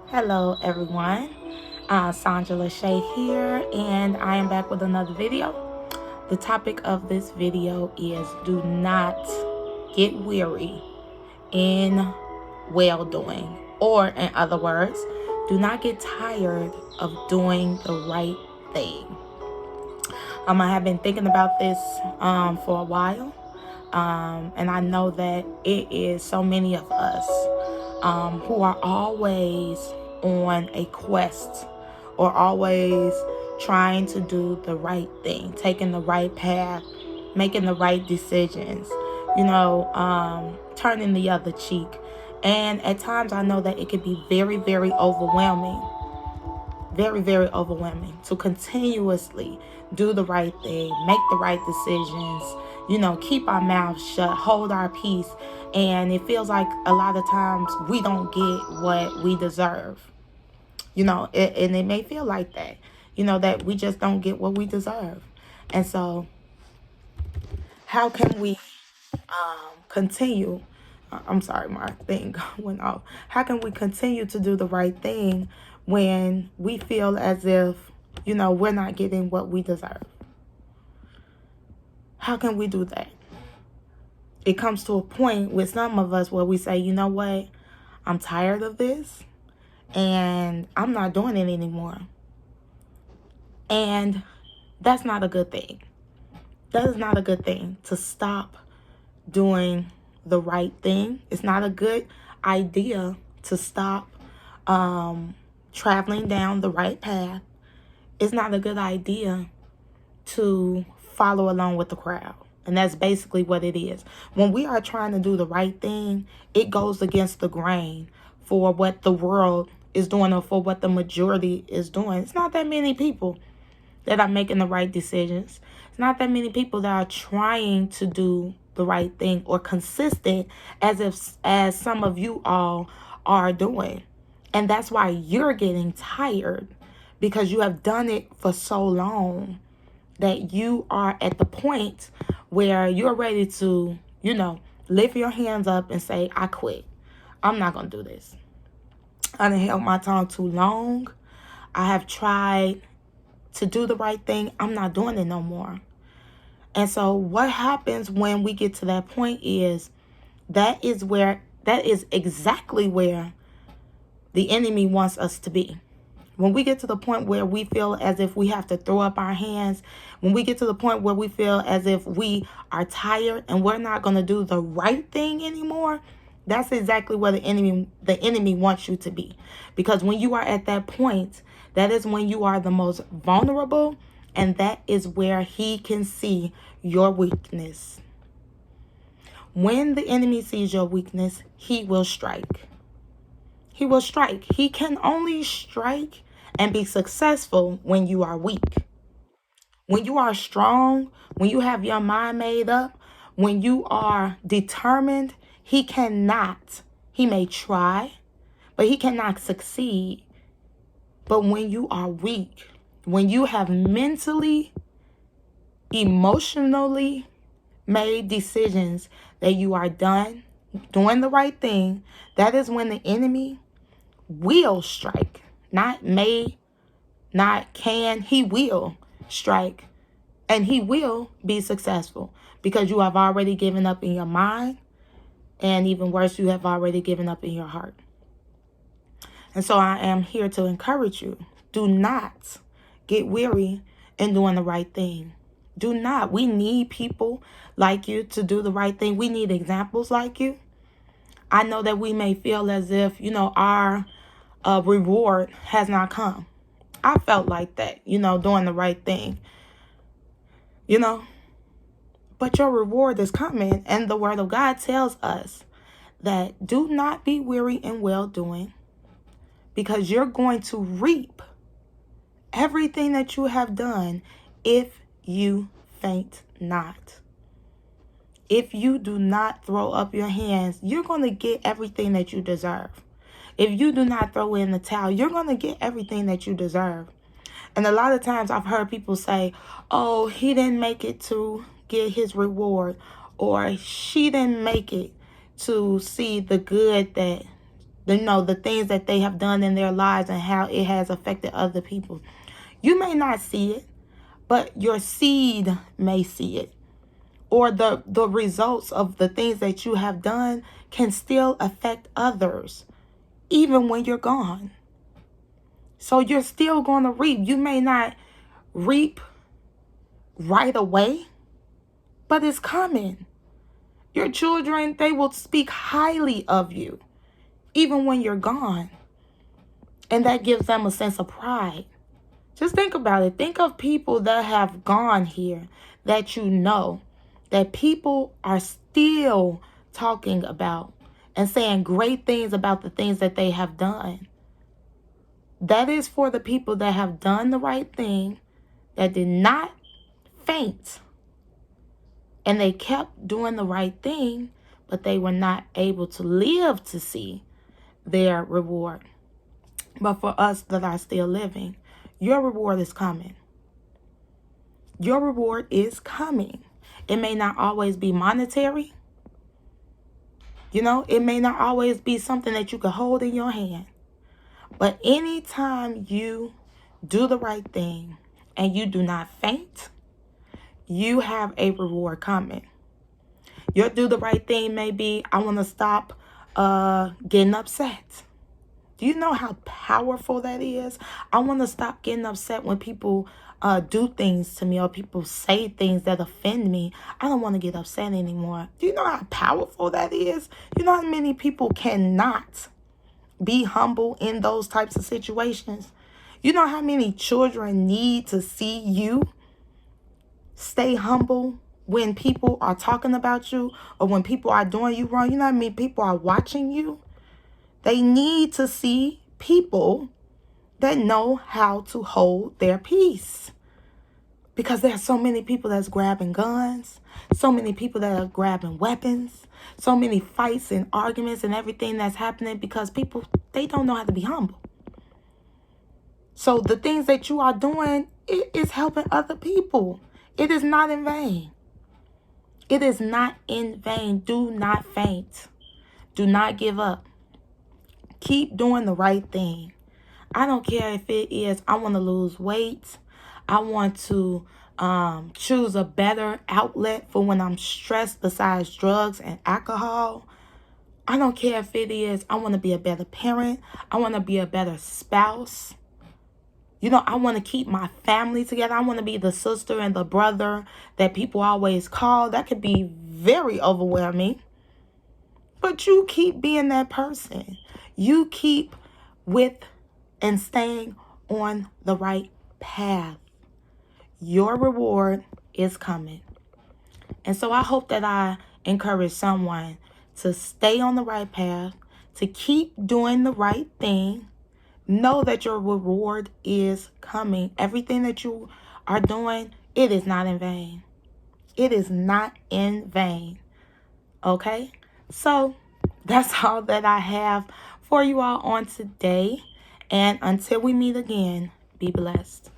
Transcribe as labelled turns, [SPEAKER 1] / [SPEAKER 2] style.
[SPEAKER 1] Hello everyone, Sandra Lachey here, and I am back with another video. The topic of this video is do not get weary in well doing, or in other words, do not get tired of doing the right thing. I have been thinking about this for a while, and I know that it is so many of us who are always on a quest or always trying to do the right thing, taking the right path, making the right decisions, turning the other cheek. And at times I know that it can be very, very overwhelming, very, very overwhelming to continuously do the right thing, make the right decisions, keep our mouths shut, hold our peace. And it feels like a lot of times we don't get what we deserve, and it may feel like that, that we just don't get what we deserve. And so, how can we continue? I'm sorry, my thing went off. How can we continue to do the right thing when we feel as if, we're not getting what we deserve? How can we do that? It comes to a point with some of us where we say, you know what? I'm tired of this and I'm not doing it anymore. And that's not a good thing. That is not a good thing to stop doing the right thing. It's not a good idea to stop traveling down the right path. It's not a good idea to follow along with the crowd. And that's basically what it is. When we are trying to do the right thing, it goes against the grain for what the world is doing or for what the majority is doing. It's not that many people that are making the right decisions. It's not that many people that are trying to do the right thing or consistent as some of you all are doing. And that's why you're getting tired, because you have done it for so long that you are at the point where you're ready to, lift your hands up and say, I quit. I'm not going to do this. I done held my tongue too long. I have tried to do the right thing. I'm not doing it no more. And so what happens when we get to that point is that is exactly where the enemy wants us to be. When we get to the point where we feel as if we have to throw up our hands, when we get to the point where we feel as if we are tired and we're not going to do the right thing anymore, that's exactly where the enemy wants you to be. Because when you are at that point, that is when you are the most vulnerable, and that is where he can see your weakness. When the enemy sees your weakness, he will strike. He will strike. He can only strike and be successful when you are weak. When you are strong, when you have your mind made up, when you are determined, he cannot. He may try, but he cannot succeed. But when you are weak, when you have mentally, emotionally made decisions that you are done doing the right thing, that is when the enemy will strike. Not may, not can, he will strike. And he will be successful because you have already given up in your mind. And even worse, you have already given up in your heart. And so I am here to encourage you. Do not get weary in doing the right thing. Do not. We need people like you to do the right thing. We need examples like you. I know that we may feel as if, our reward has not come. I felt like that, doing the right thing, But your reward is coming. And the word of God tells us that do not be weary in well-doing, because you're going to reap everything that you have done if you faint not. If you do not throw up your hands, you're going to get everything that you deserve. If you do not throw in the towel, you're going to get everything that you deserve. And a lot of times I've heard people say, oh, he didn't make it to get his reward, or she didn't make it to see the good that the things that they have done in their lives and how it has affected other people. You may not see it, but your seed may see it. Or the results of the things that you have done can still affect others, even when you're gone. So you're still going to reap. You may not reap right away, but it's coming. Your children, they will speak highly of you, even when you're gone. And that gives them a sense of pride. Just think about it. Think of people that have gone here that you know, that people are still talking about and saying great things about the things that they have done. That is for the people that have done the right thing, that did not faint, and they kept doing the right thing, but they were not able to live to see their reward. But for us that are still living, your reward is coming. Your reward is coming. It may not always be monetary. It may not always be something that you can hold in your hand. But anytime you do the right thing and you do not faint, you have a reward coming. Your do the right thing may be, I want to stop getting upset. Do you know how powerful that is? I want to stop getting upset when people do things to me or people say things that offend me. I don't want to get upset anymore. Do you know how powerful that is? You know how many people cannot be humble in those types of situations? You know how many children need to see you stay humble when people are talking about you or when people are doing you wrong? You know how many people are watching you? They need to see people that know how to hold their peace. Because there's so many people that's grabbing guns, so many people that are grabbing weapons, so many fights and arguments and everything that's happening because people, they don't know how to be humble. So the things that you are doing, it is helping other people. It is not in vain. It is not in vain. Do not faint. Do not give up. Keep doing the right thing. I don't care if it is, I want to lose weight. I want to choose a better outlet for when I'm stressed besides drugs and alcohol. I don't care if it is, I want to be a better parent. I want to be a better spouse. I want to keep my family together. I want to be the sister and the brother that people always call. That could be very overwhelming. But you keep being that person. You keep with and staying on the right path. Your reward is coming. And so I hope that I encourage someone to stay on the right path, to keep doing the right thing. Know that your reward is coming. Everything that you are doing, it is not in vain. It is not in vain. Okay? So that's all that I have for you all on today. And until we meet again, be blessed.